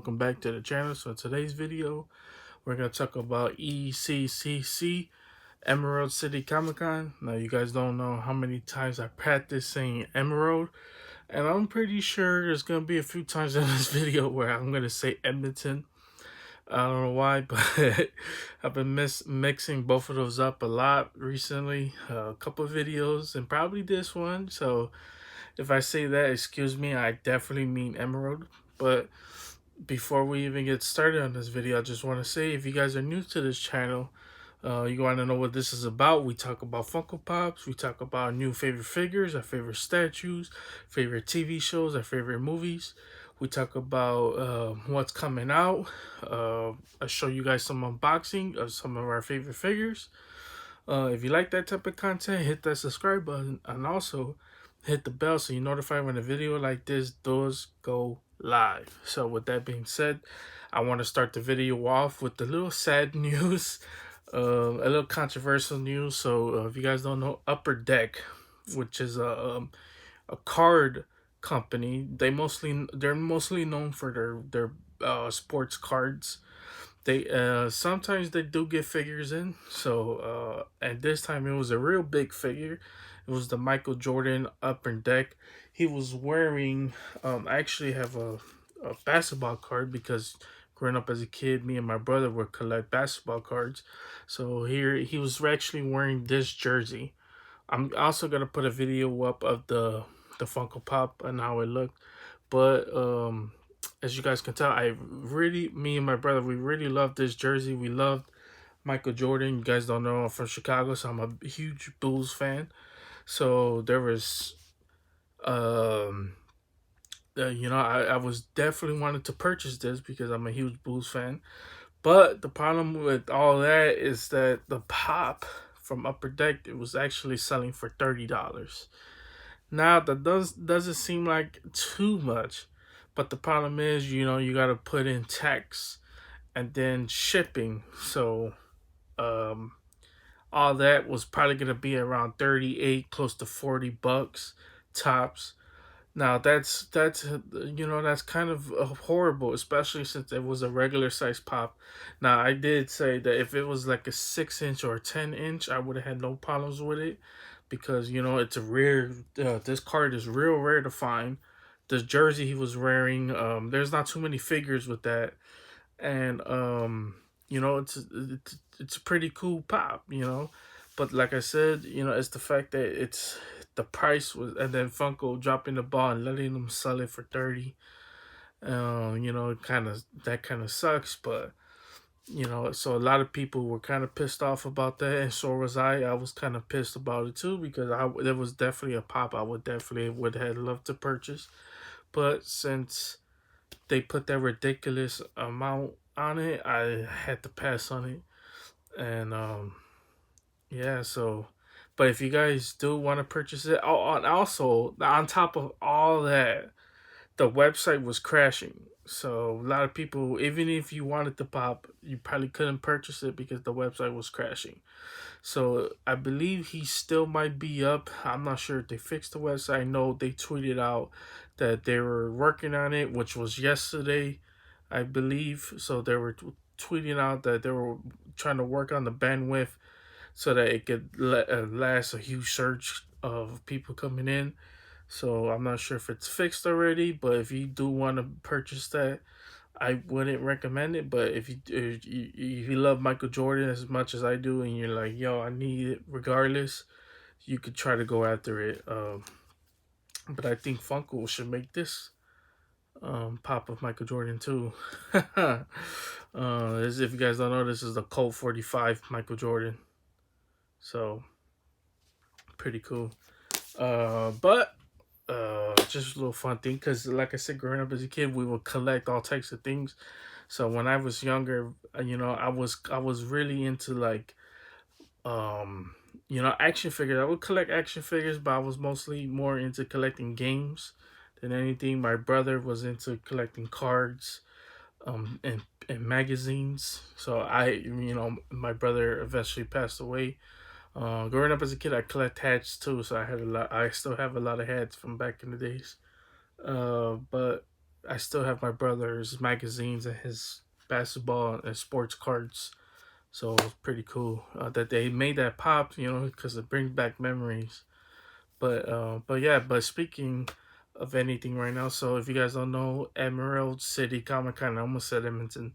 welcome back to the channel. So in today's video, we're going to talk about ECCC, Emerald City Comic Con. Now you guys don't know how many times I practice saying Emerald, and I'm pretty sure there's going to be a few times in this video where I'm going to say Edmonton. I don't know why, but I've been mixing both of those up a lot recently. A couple of videos and probably this one. So if I say that, excuse me, I definitely mean Emerald. But before we even get started on this video, I just want to say, if you guys are new to this channel, you want to know what this is about, we talk about Funko Pops, we talk about our new favorite figures, our favorite statues, favorite TV shows, our favorite movies. We talk about what's coming out. I show you guys some unboxing of some of our favorite figures. If you like that type of content, hit that subscribe button and also hit the bell so you're notified when a video like this does go live. So with that being said, I want to start the video off with a little sad news, a little controversial news. So if you guys don't know, Upper Deck, which is a card company, they're mostly known for their sports cards. They sometimes they do get figures in. So and this time it was a real big figure. It was the Michael Jordan Upper Deck. He was wearing I actually have a basketball card because growing up as a kid, me and my brother would collect basketball cards. So here he was actually wearing this jersey. I'm also gonna put a video up of the Funko Pop and how it looked. But as you guys can tell, me and my brother, we really love this jersey. We loved Michael Jordan. You guys don't know, I'm from Chicago, so I'm a huge Bulls fan. So there was, I was definitely wanted to purchase this because I'm a huge Bulls fan. But the problem with all that is that the pop from Upper Deck, it was actually selling for $30. Now that doesn't seem like too much, but the problem is, you got to put in tax and then shipping. So all that was probably gonna be around 38, close to $40 tops. Now that's that's kind of horrible, especially since it was a regular size pop. Now I did say that if it was like a 6-inch or a 10-inch, I would have had no problems with it because it's a rare. This card is real rare to find. The jersey he was wearing, there's not too many figures with that, and it's a pretty cool pop, But like I said, it's the fact that it's the price was, and then Funko dropping the ball and letting them sell it for 30. That kind of sucks, but so a lot of people were kind of pissed off about that, and so was I. I was kind of pissed about it too because there was definitely a pop I would have loved to purchase, but since they put that ridiculous amount on it, I had to pass on it. And yeah, so but if you guys do want to purchase it, and also on top of all that, the website was crashing. So a lot of people, even if you wanted to pop, you probably couldn't purchase it because the website was crashing. So I believe he still might be up. I'm not sure if they fixed the website. I know they tweeted out that they were working on it, which was yesterday, I believe. So they were tweeting out that they were trying to work on the bandwidth so that it could last a huge surge of people coming in. So I'm not sure if it's fixed already, but if you do want to purchase that, I wouldn't recommend it. But if you love Michael Jordan as much as I do, and you're like, yo, I need it regardless, you could try to go after it. But I think Funko should make this pop of Michael Jordan too. As if you guys don't know, this is the Colt 45 Michael Jordan. So pretty cool. But just a little fun thing, because like I said, growing up as a kid, we would collect all types of things. So when I was younger, I was really into like action figures. I would collect action figures, but I was mostly more into collecting games than anything. My brother was into collecting cards and magazines. So my brother eventually passed away. Growing up as a kid, I collect hats too, so I still have a lot of hats from back in the days. But I still have my brother's magazines and his basketball and sports cards. So it was pretty cool that they made that pop, because it brings back memories. But yeah, but speaking of anything right now, so if you guys don't know, Emerald City Comic Con, I almost said Edmonton.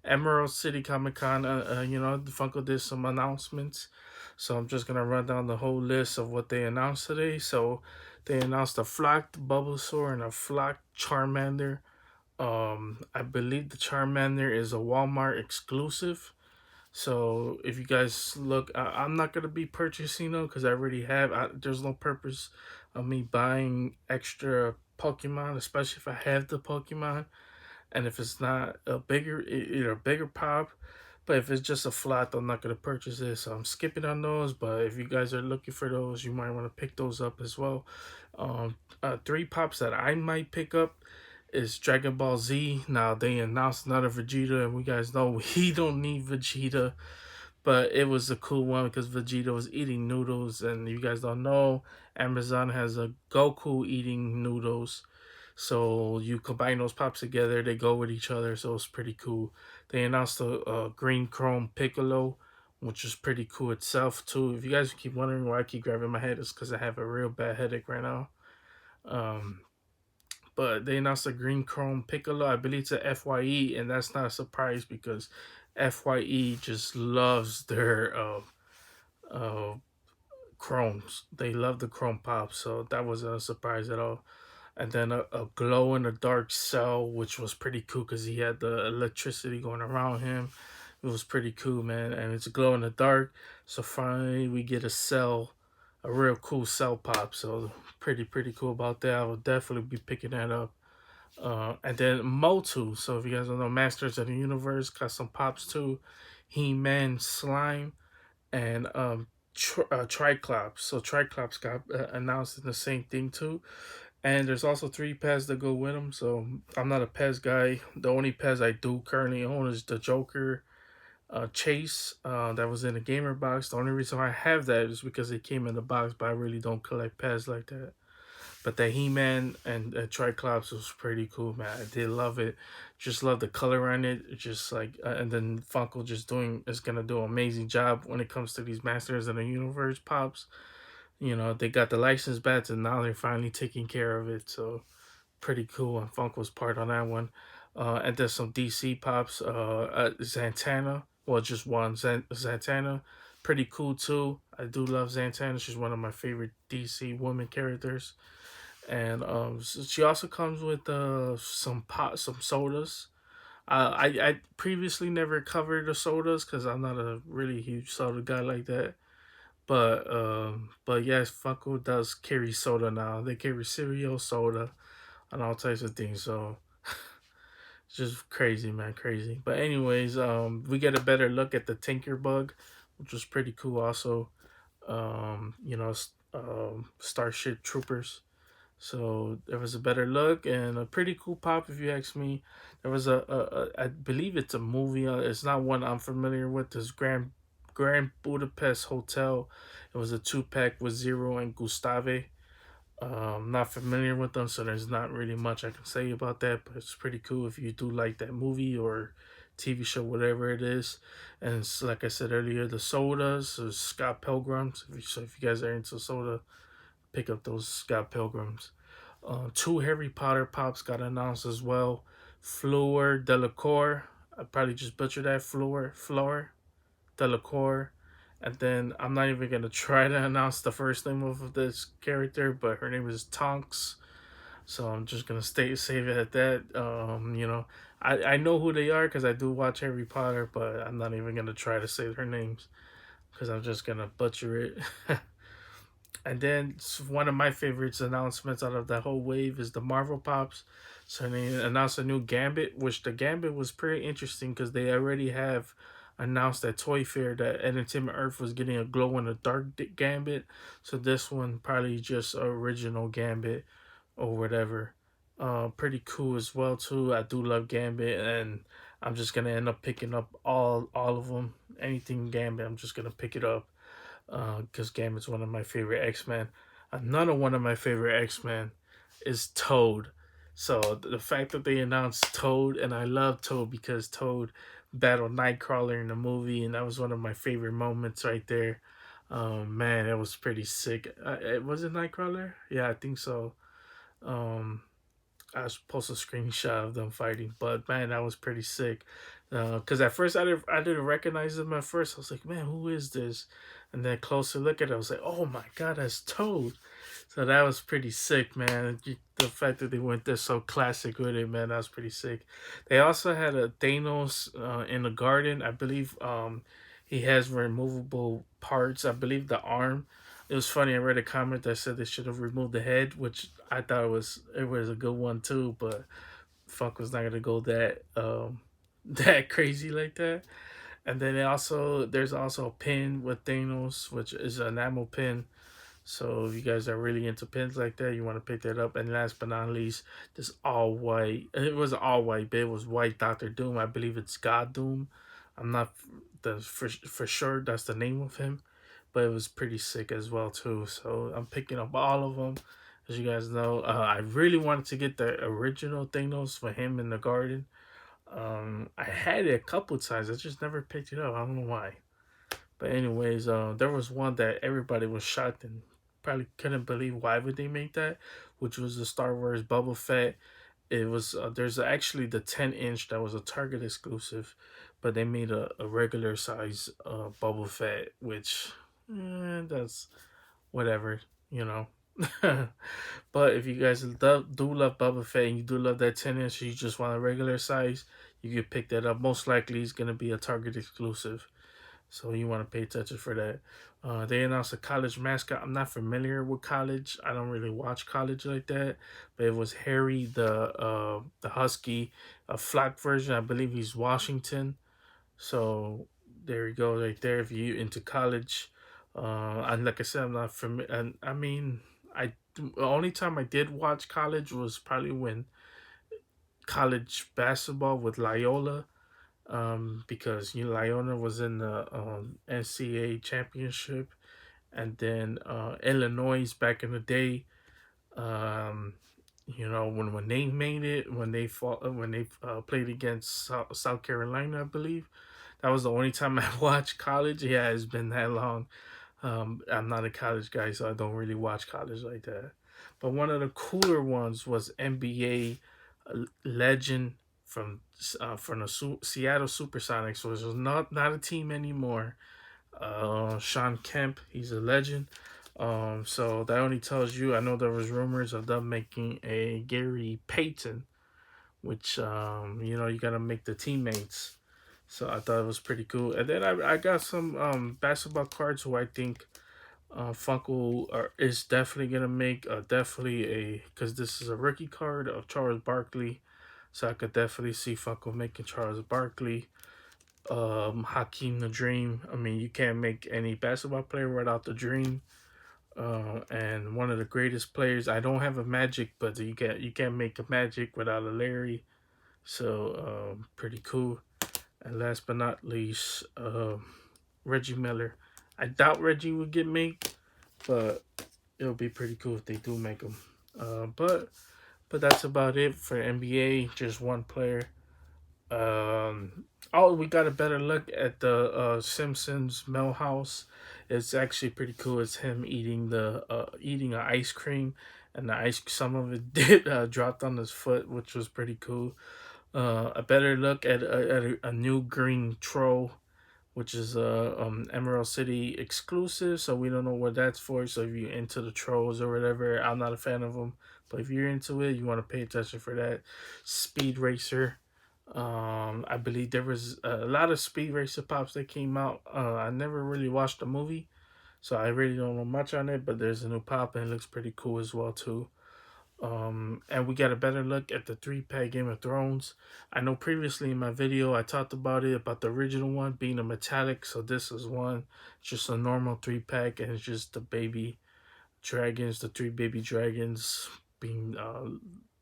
Emerald City Comic Con, the Funko did some announcements. So I'm just gonna run down the whole list of what they announced today. So they announced a flocked Bulbasaur and a flocked Charmander. I believe the Charmander is a Walmart exclusive. So if you guys look, I'm not gonna be purchasing them because I already have. There's no purpose of me buying extra Pokemon, especially if I have the Pokemon, and if it's not a bigger, either a bigger pop. But if it's just a flat, I'm not gonna purchase it. So I'm skipping on those. But if you guys are looking for those, you might want to pick those up as well. Three pops that I might pick up is Dragon Ball Z. Now they announced another Vegeta, and we guys know we don't need Vegeta, but it was a cool one because Vegeta was eating noodles, and you guys don't know, Amazon has a Goku eating noodles. So you combine those pops together, they go with each other, so it's pretty cool. They announced a green chrome Piccolo, which is pretty cool itself too. If you guys keep wondering why I keep grabbing my head, it's because I have a real bad headache right now. Um, but they announced a green chrome Piccolo. I believe it's a FYE, and that's not a surprise because FYE just loves their uh, chromes. They love the chrome pop, so that wasn't a surprise at all. And then a glow in the dark cell, which was pretty cool because he had the electricity going around him. It was pretty cool, man. And it's a glow in the dark, so finally we get a cell, a real cool cell pop. So pretty cool about that. I will definitely be picking that up. And then Motu. So if you guys don't know, Masters of the Universe got some pops too. He-Man Slime and Triclops. So Triclops got announced in the same thing too. And there's also three pets that go with them. So I'm not a pets guy. The only pets I do currently own is the Joker Chase that was in the gamer box. The only reason I have that is because it came in the box, but I really don't collect pets like that. But the He-Man and Triclops was pretty cool, man. I did love it. Just love the color on it. It's just like, and then Funko just is gonna do an amazing job when it comes to these Masters of the Universe pops. They got the license bats, and now they're finally taking care of it. So pretty cool. And Funko's part on that one. And there's some DC pops. Zantana. Well, just one. Zantana. Pretty cool too. I do love Zantana. She's one of my favorite DC woman characters. And she also comes with some sodas. I previously never covered the sodas because I'm not a really huge soda guy like that. But yes, Funko does carry soda now. They carry cereal, soda, and all types of things. So it's just crazy, man, crazy. But anyways, we get a better look at the Tinker Bug, which was pretty cool. Also, Starship Troopers. So there was a better look and a pretty cool pop, if you ask me. There was I believe it's a movie. It's not one I'm familiar with. This Grand Budapest Hotel. It was a 2-pack with Zero and Gustave. Not familiar with them, so there's not really much I can say about that. But it's pretty cool if you do like that movie or TV show, whatever it is. And it's, like I said earlier, the sodas, so Scott Pilgrims. So if you guys are into soda, pick up those Scott Pilgrims. Two Harry Potter pops got announced as well. Fleur Delacour. I probably just butchered that. Fleur Delacour. And then I'm not even gonna try to announce the first name of this character, but her name is Tonks. So I'm just gonna save it at that. I know who they are because I do watch Harry Potter, but I'm not even gonna try to say their names because I'm just gonna butcher it. And then one of my favorites announcements out of that whole wave is the Marvel Pops. So they announced a new Gambit, which the Gambit was pretty interesting because they already have announced at Toy Fair that Entertainment Earth was getting a glow in the dark Gambit. So this one probably just original Gambit or whatever. Pretty cool as well too. I do love Gambit, and I'm just gonna end up picking up all of them. Anything Gambit, I'm just gonna pick it up because Gambit's one of my favorite X-Men. Another one of my favorite X-Men is Toad. So the fact that they announced Toad, and I love Toad because Toad battled Nightcrawler in the movie, and that was one of my favorite moments right there. Man, it was pretty sick. Was it Nightcrawler? Yeah, I think so. Um, I was post a screenshot of them fighting, but man, that was pretty sick. Because at first I didn't recognize them at first. I was like, man, who is this? And then closer look at it, I was like, oh my god, that's Toad. So that was pretty sick, man. The fact that they went there so classic with it, man, that was pretty sick. They also had a Thanos in the garden. I believe he has removable parts. I believe the arm. It was funny. I read a comment that said they should have removed the head, which I thought it was a good one too. But fuck was not gonna go that that crazy like that. And then there's also a pin with Thanos, which is an enamel pin. So if you guys are really into pins like that, you want to pick that up. And last but not least, this all white. It was all white, but it was white Doctor Doom. I believe it's God Doom. I'm not for sure that's the name of him, but it was pretty sick as well too. So I'm picking up all of them. As you guys know, I really wanted to get the original Thanos for him in the garden. I had it a couple times. I just never picked it up. I don't know why. But anyways, there was one that everybody was shocked and probably couldn't believe why would they make that, which was the Star Wars Boba Fett. It was there's actually the 10-inch that was a Target exclusive, but they made a regular size Boba Fett, which that's whatever, you know. But if you guys do love Boba Fett and you do love that 10-inch, you just want a regular size, you can pick that up. Most likely, it's gonna be a Target exclusive. So you want to pay attention for that. They announced a college mascot. I'm not familiar with college. I don't really watch college like that. But it was Harry, the husky, a flat version. I believe he's Washington. So there you go, right there. If you into college, and like I said, I'm not familiar. And I mean, I the only time I did watch college was probably when college basketball with Loyola, because Loyola was in the NCAA championship, and then Illinois back in the day. Um, when they made it, when they played against South Carolina, I believe that was the only time I watched college. Yeah, it's been that long. I'm not a college guy, so I don't really watch college like that. But one of the cooler ones was NBA legend from the Seattle Supersonics, which is not a team anymore. Sean Kemp, he's a legend. So that only tells you. I know there was rumors of them making a Gary Payton, which you gotta make the teammates. So I thought it was pretty cool. And then I got some basketball cards who I think Funko is definitely gonna make definitely because this is a rookie card of Charles Barkley, so I could definitely see Funko making Charles Barkley, Hakeem the Dream. I mean, you can't make any basketball player without the Dream. And one of the greatest players. I don't have a Magic, but you can't make a Magic without a Larry. So pretty cool. And last but not least, Reggie Miller. I doubt Reggie would get made, but it'll be pretty cool if they do make him. But that's about it for NBA. Just one player. Oh, we got a better look at the Simpsons Millhouse. It's actually pretty cool. It's him eating an ice cream, and some of it did dropped on his foot, which was pretty cool. A better look at a new green troll, which is a Emerald City exclusive. So we don't know what that's for. So if you're into the trolls or whatever, I'm not a fan of them. But if you're into it, you want to pay attention for that. Speed Racer. I believe there was a lot of Speed Racer pops that came out. I never really watched the movie, so I really don't know much on it. But there's a new pop and it looks pretty cool as well too. And we got a better look at the 3-pack Game of Thrones. I know previously in my video I talked about it, about the original one being a metallic. So this is one, just a normal 3-pack, and it's just the baby dragons, the 3 baby dragons being,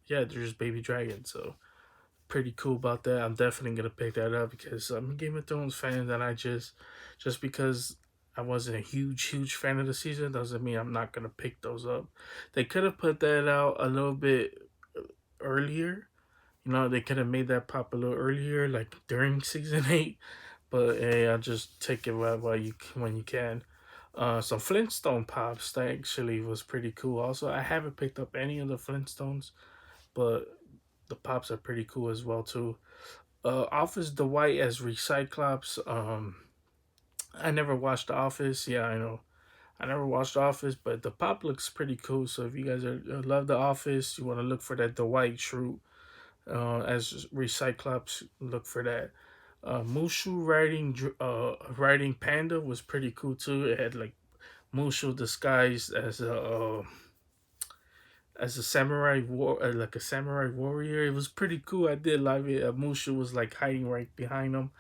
yeah, they're just baby dragons. So pretty cool about that. I'm definitely gonna pick that up because I'm a Game of Thrones fan, and I just because I wasn't a huge fan of the season doesn't mean I'm not gonna pick those up. They could have put that out a little bit earlier. You know, they could have made that pop a little earlier, like during season 8. But hey, I'll just take it while you when you can. Some Flintstone pops that actually was pretty cool. Also, I haven't picked up any of the Flintstones, but the pops are pretty cool as well too. Office Dwight as Recyclops. I never watched The Office. Yeah, I know. I never watched The Office, but the pop looks pretty cool. So if you guys love The Office, you want to look for that Dwight Schrute as Recyclops. Look for that. Mushu riding Panda was pretty cool too. It had like Mushu disguised as a samurai like a samurai warrior. It was pretty cool. I did love it. Mushu was like hiding right behind him.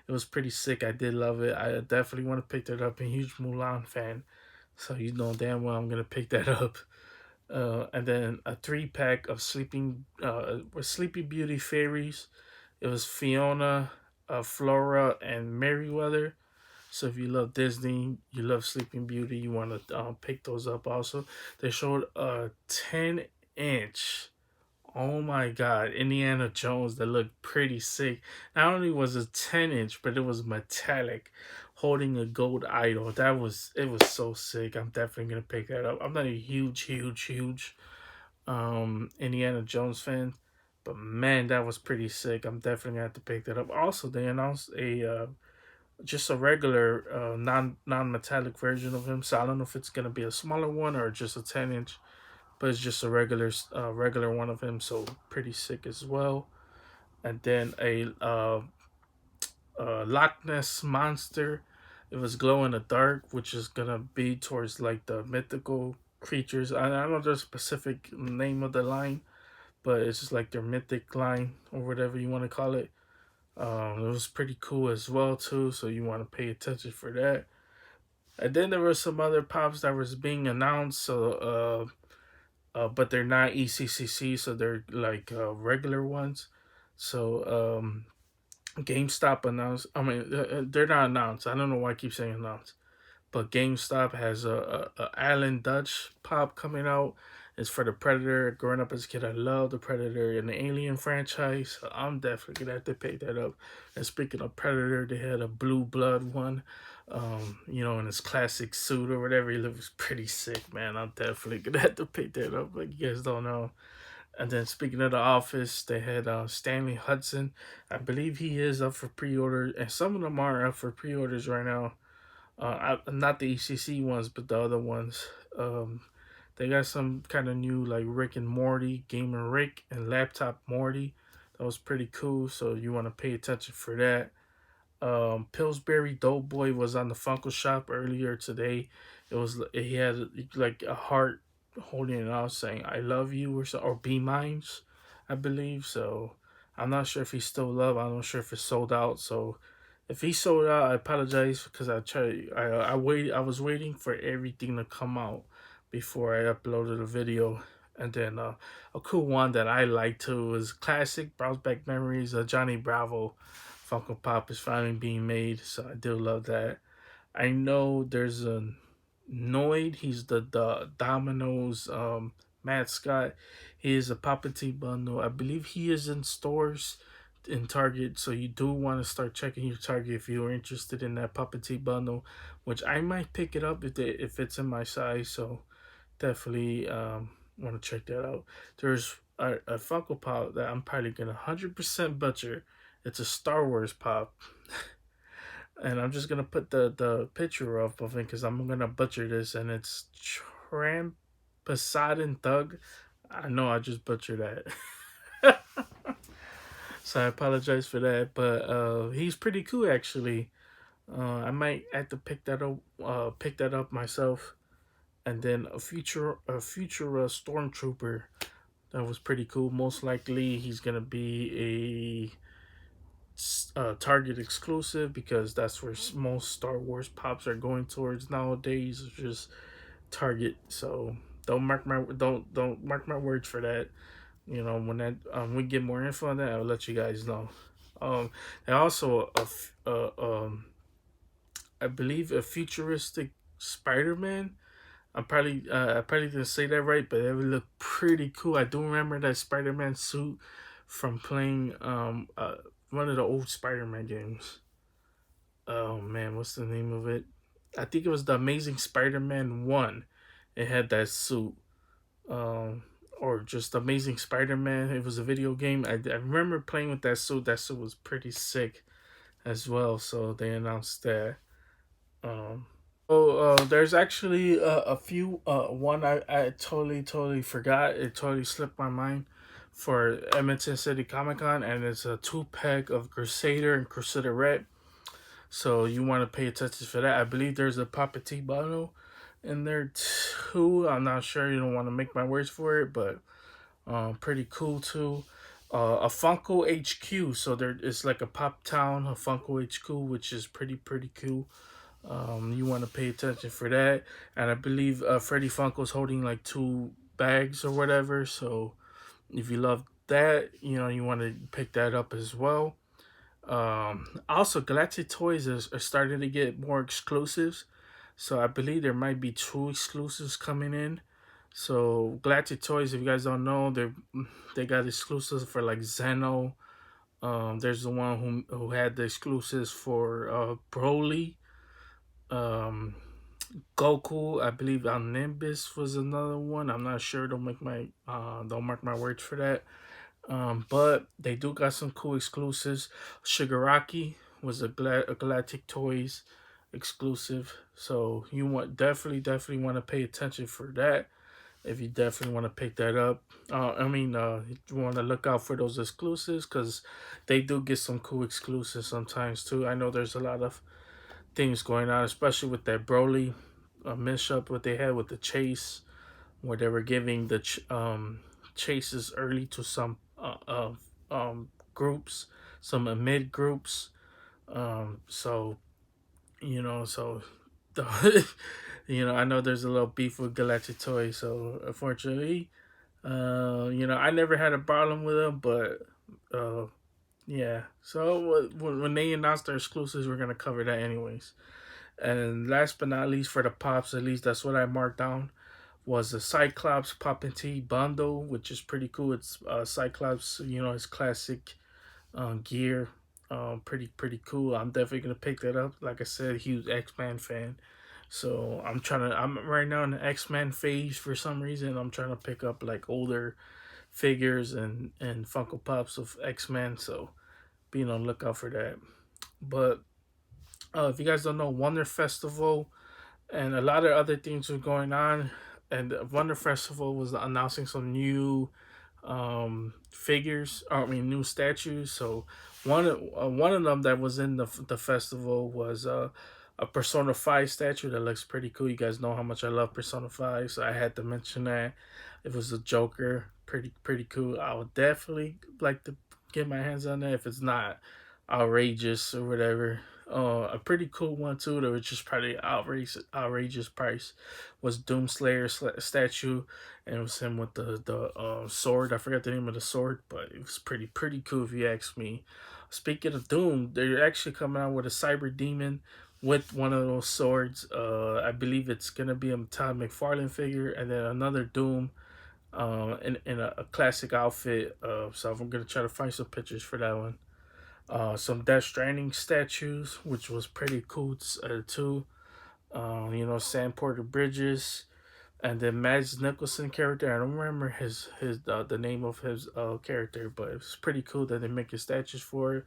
It was pretty sick. I did love it. I definitely want to pick that up. I'm a huge Mulan fan, so you know damn well I'm gonna pick that up. And then a 3-pack of Sleepy Beauty fairies. It was Fiona, Flora, and Merryweather. So if you love Disney, you love Sleeping Beauty, you want to pick those up also. They showed a 10-inch, oh my god, Indiana Jones that looked pretty sick. Not only was it 10-inch, but it was metallic, holding a gold idol. It was so sick. I'm definitely gonna pick that up. I'm not a huge Indiana Jones fan, but man, that was pretty sick. I'm definitely gonna have to pick that up. Also, they announced a just a regular non metallic version of him. So I don't know if it's gonna be a smaller one or just a 10-inch, but it's just a regular one of him. So pretty sick as well. And then Loch Ness monster. It was glow in the dark, which is gonna be towards like the mythical creatures. I don't know the specific name of the line, but it's just like their mythic line or whatever you want to call it. It was pretty cool as well too, so you want to pay attention for that. And then there were some other pops that was being announced, so but they're not ECCC, so they're like regular ones. So GameStop announced. I mean, they're not announced. I don't know why I keep saying announced. But GameStop has a Alan Dutch pop coming out. It's for the Predator. Growing up as a kid, I love the Predator and the Alien franchise. So I'm definitely gonna have to pick that up. And speaking of Predator, they had a Blue Blood one. You know, in his classic suit or whatever. He looks pretty sick, man. I'm definitely gonna have to pick that up. But you guys don't know. And then speaking of the Office, they had Stanley Hudson. I believe he is up for pre-order, and some of them are up for pre-orders right now. Not the ECC ones, but the other ones. They got some kind of new like Rick and Morty, Gamer Rick, and Laptop Morty. That was pretty cool. So you want to pay attention for that. Pillsbury Doughboy was on the Funko Shop earlier today. He had like a heart holding it out saying "I love you" or "Be Mine," I believe. So I'm not sure if he's still love. I'm not sure if it's sold out. So if he sold out, I apologize because I was waiting for everything to come out before I uploaded a video. And then a cool one that I like too was classic Browse Back Memories. Johnny Bravo Funko Pop is finally being made, so I do love that. I know there's a Noid. He's the Domino's mascot. He is a Palpatine bundle. I believe he is in stores in Target, so you do want to start checking your Target if you're interested in that Palpatine bundle, which I might pick it up if it's in my size. So definitely want to check that out. There's a Funko Pop that I'm probably gonna 100% butcher. It's a Star Wars pop, and I'm just gonna put the picture up of it because I'm gonna butcher this, and it's Poseidon Thug. I know I just butchered that, so I apologize for that. But he's pretty cool actually. I might have to pick that up myself. And then a future stormtrooper that was pretty cool. Most likely he's gonna be a Target exclusive because that's where most Star Wars pops are going towards nowadays. It's just Target. So don't mark my words for that. You know, when that we get more info on that, I'll let you guys know. And also I believe a futuristic Spider-Man. I probably didn't say that right, but it would look pretty cool. I do remember that Spider-Man suit from playing one of the old Spider-Man games. Oh man, what's the name of it? I think it was the Amazing Spider-Man 1. It had that suit. Um or just Amazing Spider-Man. It was a video game. I remember playing with that suit. That suit was pretty sick as well. So they announced that. Um there's actually a few. One I totally forgot. It totally slipped my mind for Edmonton City Comic Con, and it's a 2 pack of Crusader and Crusader Red. So you want to pay attention for that. I believe there's a Papa T bottle in there too. I'm not sure. You don't want to make my words for it, but pretty cool too. A Funko HQ. So there is like a Pop Town, a Funko HQ, which is pretty cool. You want to pay attention for that. And I believe Freddie Funko's holding like 2 bags or whatever. So if you love that, you want to pick that up as well. Also, Galactic Toys are starting to get more exclusives. So I believe there might be 2 exclusives coming in. So Galactic Toys, if you guys don't know, they got exclusives for like Zeno. There's the one who had the exclusives for Broly. Um, Goku, I believe Nimbus was another one. I'm not sure. Don't mark my words for that. But they do got some cool exclusives. Shigaraki was a Galactic Toys exclusive, so you definitely want to pay attention for that. If you definitely want to pick that up, you want to look out for those exclusives because they do get some cool exclusives sometimes too. I know there's a lot of things going on, especially with that Broly mishap what they had with the chase, where they were giving the chases early to some groups, some mid groups. So so the I know there's a little beef with Galactic Toy, so unfortunately, I never had a problem with them, but uh, yeah. So when they announced their exclusives, we're gonna cover that anyways. And last but not least, for the pops, at least that's what I marked down, was the Cyclops Pop and Tea bundle, which is pretty cool. It's Cyclops, his classic gear. Pretty cool. I'm definitely gonna pick that up. Like I said, huge X-Men fan. So I'm right now in the X-Men phase for some reason. I'm trying to pick up like older figures and Funko Pops of X-Men. So be on the lookout for that. But if you guys don't know, Wonder Festival and a lot of other things were going on, and Wonder Festival was announcing some new figures. New statues. So one of them that was in the festival was a Persona 5 statue that looks pretty cool. You guys know how much I love Persona 5, so I had to mention that. It was a Joker, pretty cool. I would definitely like to get my hands on that if it's not outrageous or whatever. A pretty cool one too, that was just probably outrageous price, was Doomslayer statue, and it was him with the sword. I forgot the name of the sword, but it was pretty cool if you ask me. Speaking of Doom, they're actually coming out with a Cyber Demon with one of those swords. I believe it's gonna be a Todd McFarlane figure, and then another Doom, in a classic outfit. So I'm gonna try to find some pictures for that one. Some Death Stranding statues, which was pretty cool too. Sam Porter Bridges, and then Mads Nicholson character. I don't remember his the name of his character, but it's pretty cool that they make statues for it.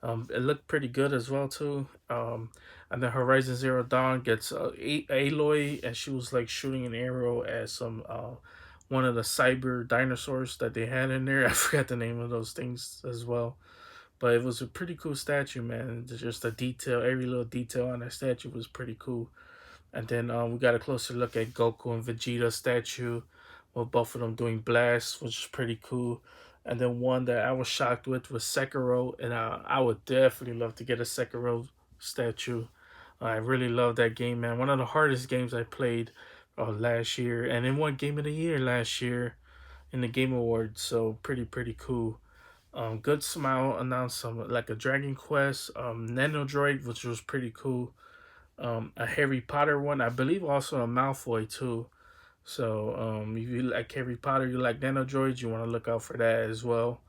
It looked pretty good as well too. And then Horizon Zero Dawn gets Aloy, and she was like shooting an arrow at some one of the cyber dinosaurs that they had in there. I forgot the name of those things as well. But it was a pretty cool statue, man. Just the detail, every little detail on that statue was pretty cool. And then we got a closer look at Goku and Vegeta statue, with both of them doing blasts, which is pretty cool. And then one that I was shocked with was Sekiro, and I would definitely love to get a Sekiro statue. I really love that game, man. One of the hardest games I played last year, and it won Game of the Year last year in the Game Awards. So pretty cool. Good Smile announced some like a Dragon Quest, Nano Droid, which was pretty cool. a Harry Potter one. I believe also a Malfoy too. So if you like Harry Potter, you like Nano Droids, you want to look out for that as well.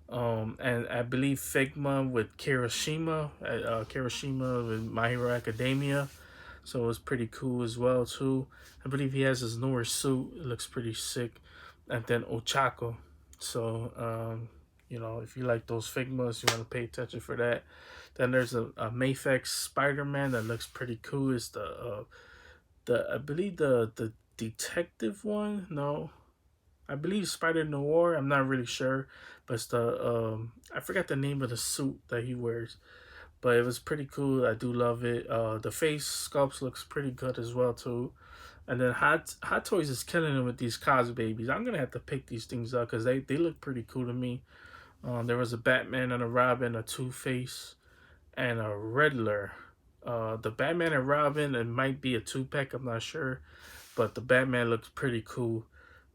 And I believe Figma with Kirishima with My Hero Academia. So it's pretty cool as well too. I believe he has his newer suit. It looks pretty sick. And then Ochako. So if you like those Figmas, you want to pay attention for that. Then there's a Mafex Spider-Man that looks pretty cool. It's the I believe the detective one. No, I believe Spider Noir. I'm not really sure, but it's the I forgot the name of the suit that he wears, but it was pretty cool. I do love it. The face sculpts looks pretty good as well too. And then Hot Toys is killing them with these Cos babies. I'm gonna have to pick these things up because they look pretty cool to me. There was a Batman and a Robin, a Two Face, and a Riddler. The Batman and Robin, it might be a 2-pack. I'm not sure, but the Batman looks pretty cool.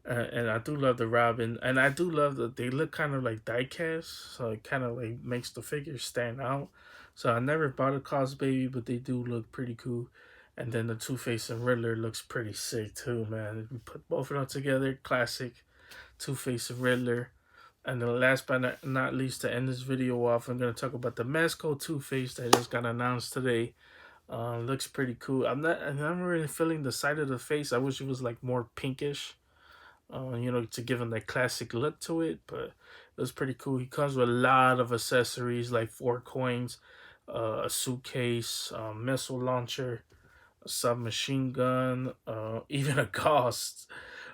And I do love the Robin, and I do love that they look kind of like diecast, so it kind of like makes the figures stand out. So I never bought a Cos Baby, but they do look pretty cool. And then the Two Face and Riddler looks pretty sick too, man. If we put both of them together, classic Two Face and Riddler. And then last but not least, to end this video off, I'm gonna talk about the Mezco Two Face that just got announced today. Looks pretty cool. I'm not really feeling the side of the face. I wish it was like more pinkish, to give him that classic look to it. But it was pretty cool. He comes with a lot of accessories like 4 coins, a suitcase, missile launcher, a submachine gun, even a ghost,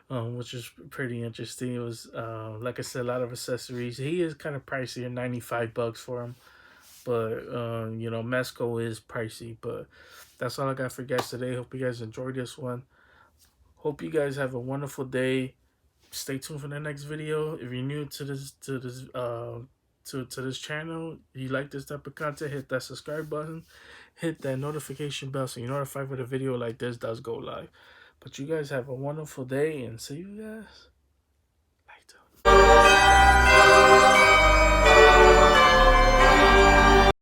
which is pretty interesting. It was, like I said, a lot of accessories. He is kind of pricey, at $95 for him. But, Mesco is pricey. But that's all I got for you guys today. Hope you guys enjoyed this one. Hope you guys have a wonderful day. Stay tuned for the next video. If you're new to this channel, you like this type of content, hit that subscribe button, hit that notification bell so you're notified when a video like this does go live. But you guys have a wonderful day, and see you guys later.